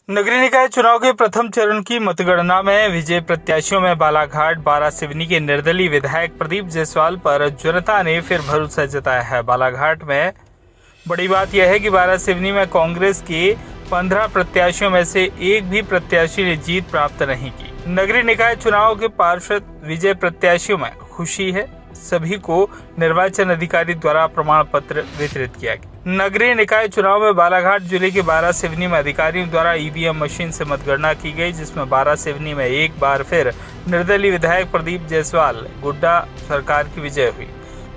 नगरीय निकाय चुनाव के प्रथम चरण की मतगणना में विजय प्रत्याशियों में बालाघाट बारा सिवनी के निर्दलीय विधायक प्रदीप जायसवाल पर जनता ने फिर भरोसा जताया है। बालाघाट में बड़ी बात यह है कि बारा सिवनी में कांग्रेस के 15 प्रत्याशियों में से एक भी प्रत्याशी ने जीत प्राप्त नहीं की। नगरीय निकाय चुनाव के पार्षद विजय प्रत्याशियों में खुशी है। सभी को निर्वाचन अधिकारी द्वारा प्रमाण पत्र वितरित किया गया। नगरीय निकाय चुनाव में बालाघाट जिले के बारा सिवनी में अधिकारियों द्वारा ईवीएम मशीन से मतगणना की गई, जिसमें बारा सिवनी में एक बार फिर निर्दलीय विधायक प्रदीप जायसवाल गुड्डा सरकार की विजय हुई।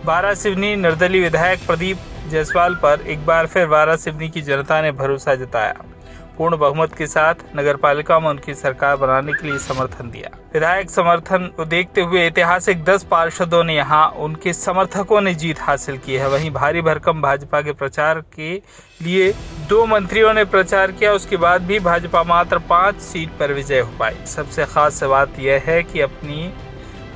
बारा सिवनी निर्दलीय विधायक प्रदीप जायसवाल पर एक बार फिर बारा सिवनी की जनता ने भरोसा जताया। पूर्ण बहुमत के साथ नगरपालिका में उनकी सरकार बनाने के लिए समर्थन दिया। विधायक समर्थन को देखते हुए ऐतिहासिक 10 पार्षदों ने यहां उनके समर्थकों ने जीत हासिल की है। वहीं भारी भरकम भाजपा के प्रचार के लिए 2 मंत्रियों ने प्रचार किया। उसके बाद भी भाजपा मात्र 5 सीट पर विजय हो पाई। सबसे खास बात यह है कि अपनी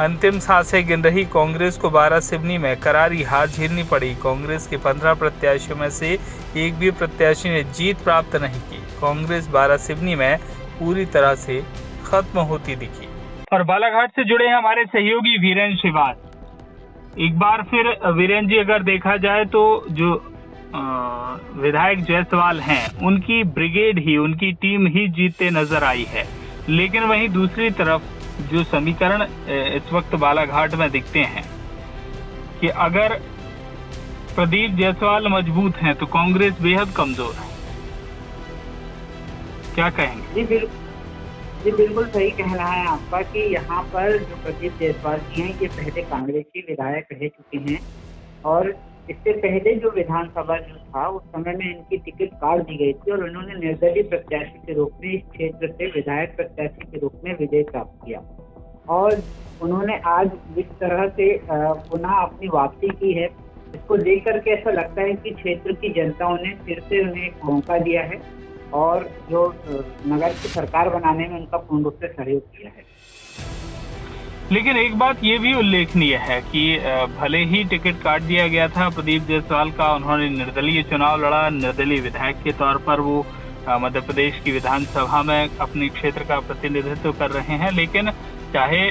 अंतिम सांसें गिन रही कांग्रेस को बारा सिवनी में करारी हार झेलनी पड़ी। कांग्रेस के 15 प्रत्याशियों में से एक भी प्रत्याशी ने जीत प्राप्त नहीं की। कांग्रेस बारा सिवनी में पूरी तरह से खत्म होती दिखी। और बालाघाट से जुड़े हैं हमारे सहयोगी वीरेंद्र श्रीवास्तव। एक बार फिर वीरेंद्र जी, अगर देखा जाए तो जो विधायक जायसवाल हैं, उनकी ब्रिगेड ही, उनकी टीम ही जीतते नजर आई है। लेकिन वहीं दूसरी तरफ जो समीकरण इस वक्त बालाघाट में दिखते हैं कि अगर प्रदीप जायसवाल मजबूत हैं तो कांग्रेस बेहद कमजोर है। क्या कहेंगे? जी बिल्कुल सही कहना है आपका कि यहाँ पर जो प्रदीप जायसवाल जी हैं, ये पहले कांग्रेसी विधायक रह चुके हैं और इससे पहले जो विधानसभा जो था उस समय में इनकी टिकट काट दी गई थी और उन्होंने निर्दलीय प्रत्याशी के रूप में इस क्षेत्र से विधायक प्रत्याशी के रूप में विजय प्राप्त किया और उन्होंने आज जिस तरह से पुनः अपनी वापसी की है, इसको लेकर के ऐसा लगता है कि क्षेत्र की जनताओं ने फिर से उन्हें एक मौका दिया है और जो नगर की सरकार बनाने में उनका पूर्ण रूप से सहयोग किया है। लेकिन एक बात ये भी उल्लेखनीय है कि भले ही टिकट काट दिया गया था प्रदीप जायसवाल का, उन्होंने निर्दलीय चुनाव लड़ा। निर्दलीय विधायक के तौर पर वो मध्य प्रदेश की विधानसभा में अपने क्षेत्र का प्रतिनिधित्व कर रहे हैं। लेकिन चाहे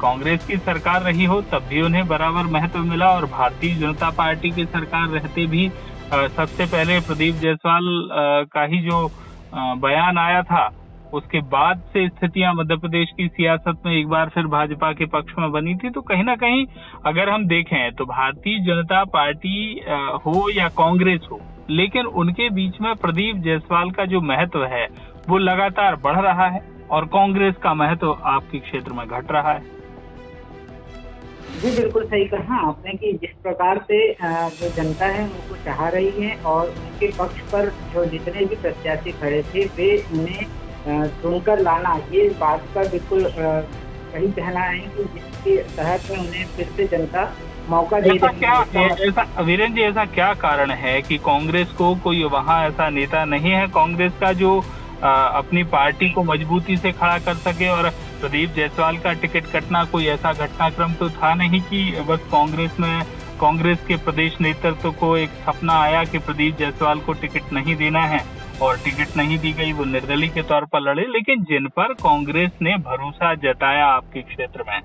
कांग्रेस की सरकार रही हो, तब भी उन्हें बराबर महत्व मिला और भारतीय जनता पार्टी की सरकार रहते भी सबसे पहले प्रदीप जायसवाल का ही जो बयान आया था, उसके बाद से स्थितियां मध्य प्रदेश की सियासत में एक बार फिर भाजपा के पक्ष में बनी थी। तो कहीं ना कहीं अगर हम देखें तो भारतीय जनता पार्टी हो या कांग्रेस हो, लेकिन उनके बीच में प्रदीप जायसवाल का जो महत्व है वो लगातार बढ़ रहा है और कांग्रेस का महत्व आपके क्षेत्र में घट रहा है। जी बिल्कुल सही कहा आपने कि जिस प्रकार से जो जनता है उनको चाह रही है और उनके पक्ष पर जो जितने भी प्रत्याशी खड़े थे वे उन्हें चुनकर लाना, ये बात का बिल्कुल सही कहना है कि जिसके तहत में उन्हें फिर से जनता मौका दे रही है। ऐसा वीरेंद्र जी, ऐसा क्या कारण है कि कांग्रेस को कोई वहाँ ऐसा नेता नहीं है कांग्रेस का जो अपनी पार्टी को मजबूती से खड़ा कर सके? और प्रदीप जायसवाल का टिकट कटना कोई ऐसा घटनाक्रम तो था नहीं कि बस कांग्रेस के प्रदेश नेतृत्व को एक सपना आया कि प्रदीप जायसवाल को टिकट नहीं देना है और टिकट नहीं दी गई, वो निर्दलीय के तौर पर लड़े। लेकिन जिन पर कांग्रेस ने भरोसा जताया आपके क्षेत्र में,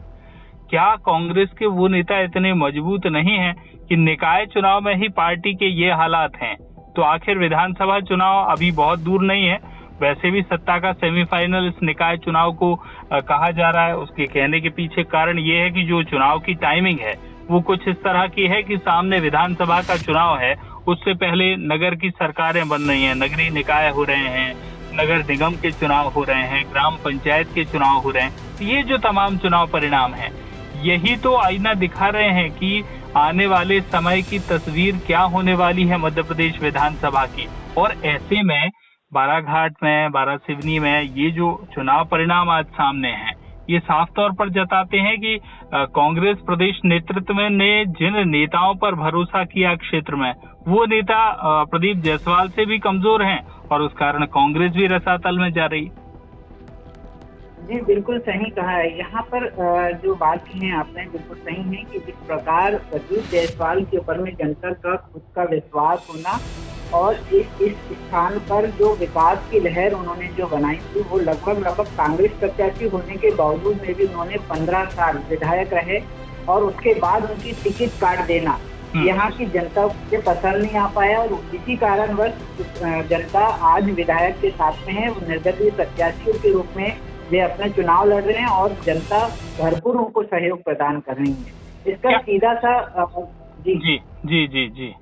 क्या कांग्रेस के वो नेता इतने मजबूत नहीं है कि निकाय चुनाव में ही पार्टी के ये हालात हैं? तो आखिर विधानसभा चुनाव अभी बहुत दूर नहीं है। वैसे भी सत्ता का सेमीफाइनल इस निकाय चुनाव को कहा जा रहा है। उसके कहने के पीछे कारण ये है कि जो चुनाव की टाइमिंग है वो कुछ इस तरह की है कि सामने विधानसभा का चुनाव है, उससे पहले नगर की सरकारें बन रही हैं, नगरीय निकाय हो रहे हैं, नगर निगम के चुनाव हो रहे हैं, ग्राम पंचायत के चुनाव हो रहे हैं। ये जो तमाम चुनाव परिणाम है, यही तो आईना दिखा रहे हैं कि आने वाले समय की तस्वीर क्या होने वाली है मध्य प्रदेश विधानसभा की। और ऐसे में बालाघाट में, बारा सिवनी में ये जो चुनाव परिणाम आज सामने हैं, ये साफ तौर पर जताते हैं कि कांग्रेस प्रदेश नेतृत्व में ने जिन नेताओं पर भरोसा किया क्षेत्र में, वो नेता प्रदीप जायसवाल से भी कमजोर हैं और उस कारण कांग्रेस भी रसातल में जा रही। जी बिल्कुल सही कहा है। यहाँ पर जो बात की है आपने बिल्कुल सही है कि जिस प्रकार प्रदीप जायसवाल के ऊपर में जनता का खुद का विश्वास होना और इस स्थान पर जो विकास की लहर उन्होंने जो बनाई थी वो लगभग कांग्रेस प्रत्याशी होने के बावजूद में भी उन्होंने 15 साल विधायक रहे और उसके बाद उनकी टिकट काट देना यहाँ की जनता को पसंद नहीं आ पाया और इसी कारणवश जनता आज विधायक के साथ में है। वो निर्दलीय प्रत्याशियों के रूप में वे अपना चुनाव लड़ रहे हैं और जनता भरपूर उनको सहयोग प्रदान कर रही है। इसका सीधा सा जी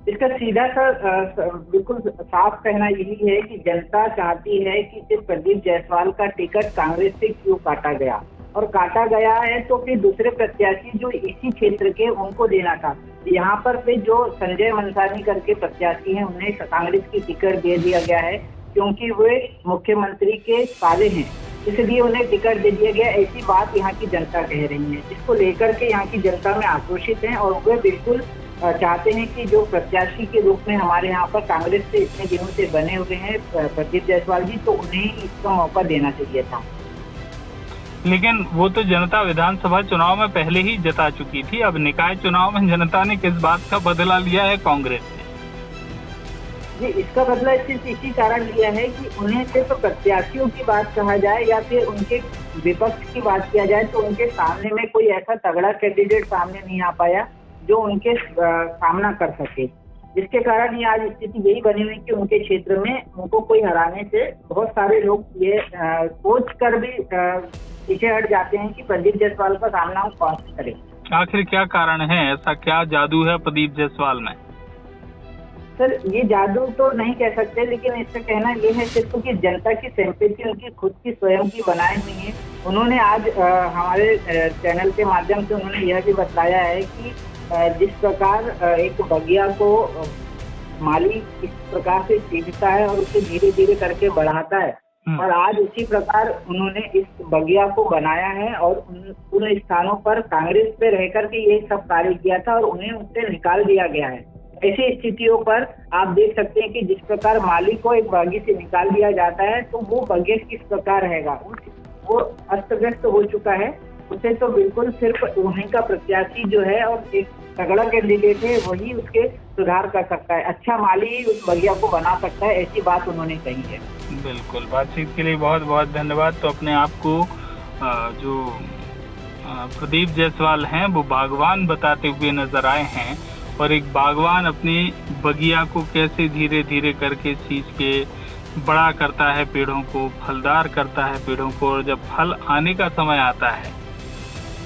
इसका सीधा सा बिल्कुल साफ कहना यही है कि जनता चाहती है कि सिर्फ प्रदीप जायसवाल का टिकट कांग्रेस से क्यों काटा गया और काटा गया है तो फिर दूसरे प्रत्याशी जो इसी क्षेत्र के उनको देना था। यहाँ पर जो संजय मंसानी करके प्रत्याशी हैं उन्हें कांग्रेस की टिकट दे दिया गया है क्योंकि वे मुख्यमंत्री के साले हैं, इसलिए उन्हें टिकट दे दिया गया। ऐसी बात यहाँ की जनता कह रही है, इसको लेकर के यहाँ की जनता में आक्रोशित है और वे बिल्कुल चाहते हैं कि जो प्रत्याशी के रूप में हमारे यहाँ पर कांग्रेस से इतने दिनों से बने हुए हैं प्रदीप जायसवाल जी, तो उन्हें इसका मौका देना चाहिए था। लेकिन वो तो जनता विधानसभा चुनाव में पहले ही जता चुकी थी। अब निकाय चुनाव में जनता ने किस बात का बदला लिया है कांग्रेस से? जी इसका बदला सिर्फ इसी कारण लिया है कि उन्हें सिर्फ प्रत्याशियों की बात कहा जाए या फिर उनके विपक्ष की बात किया जाए तो उनके सामने में कोई ऐसा तगड़ा कैंडिडेट सामने नहीं आ पाया जो उनके सामना कर सके, जिसके कारण ये आज स्थिति यही बनी हुई कि उनके क्षेत्र में उनको कोई हराने से बहुत सारे लोग ये सोच कर भी पीछे हट जाते हैं कि प्रदीप जायसवाल का सामना हम कौन से करें। आखिर क्या कारण है, ऐसा क्या जादू है प्रदीप जायसवाल में? सर ये जादू तो नहीं कह सकते, लेकिन इसका कहना ये है सिर्फ कि जनता की सिंपैथी उनकी खुद की स्वयं की बनाई हुई है। उन्होंने आज हमारे चैनल के माध्यम से उन्होंने यह भी बताया है कि जिस प्रकार एक बगिया को माली इस प्रकार से सीखता है और उसे धीरे धीरे करके बढ़ाता है और आज उसी प्रकार उन्होंने इस बगिया को बनाया है और उन स्थानों पर कांग्रेस पे रह करके ये सब कार्य किया था और उन्हें उससे निकाल दिया गया है। ऐसी स्थितियों पर आप देख सकते हैं कि जिस प्रकार माली को एक बागी से निकाल दिया जाता है तो वो बगिया किस प्रकार रहेगा, वो अस्त व्यस्त हो चुका है। उसे तो बिल्कुल सिर्फ वहीं का प्रत्याशी जो है और एक तगड़ा कैंडिडेट है वही उसके सुधार कर सकता है, अच्छा माली उस बगिया को बना सकता है, ऐसी बात उन्होंने कही है। बिल्कुल, बातचीत के लिए बहुत बहुत धन्यवाद। तो अपने आप को जो प्रदीप जायसवाल हैं वो बागवान बताते हुए नजर आए हैं और एक बागवान अपनी बगिया को कैसे धीरे धीरे करके सींच के बड़ा करता है पेड़ों को, फलदार करता है पेड़ों को, और जब फल आने का समय आता है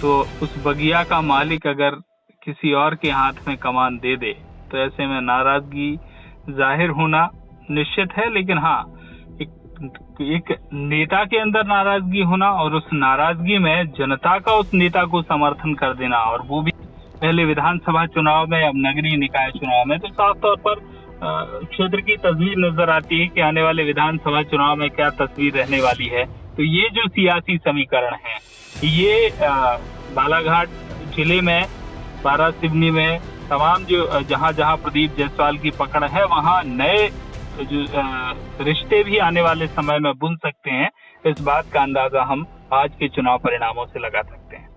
तो उस बगिया का मालिक अगर किसी और के हाथ में कमान दे दे तो ऐसे में नाराजगी जाहिर होना निश्चित है। लेकिन हाँ, एक नेता के अंदर नाराजगी होना और उस नाराजगी में जनता का उस नेता को समर्थन कर देना, और वो भी पहले विधानसभा चुनाव में, अब नगरीय निकाय चुनाव में, तो साफ तौर पर क्षेत्र की तस्वीर नजर आती है कि आने वाले विधानसभा चुनाव में क्या तस्वीर रहने वाली है। तो ये जो सियासी समीकरण है ये बालाघाट जिले में, बारासिवनी में, तमाम जो जहां जहां प्रदीप जायसवाल की पकड़ है वहां नए जो रिश्ते भी आने वाले समय में बुन सकते हैं। इस बात का अंदाजा हम आज के चुनाव परिणामों से लगा सकते हैं।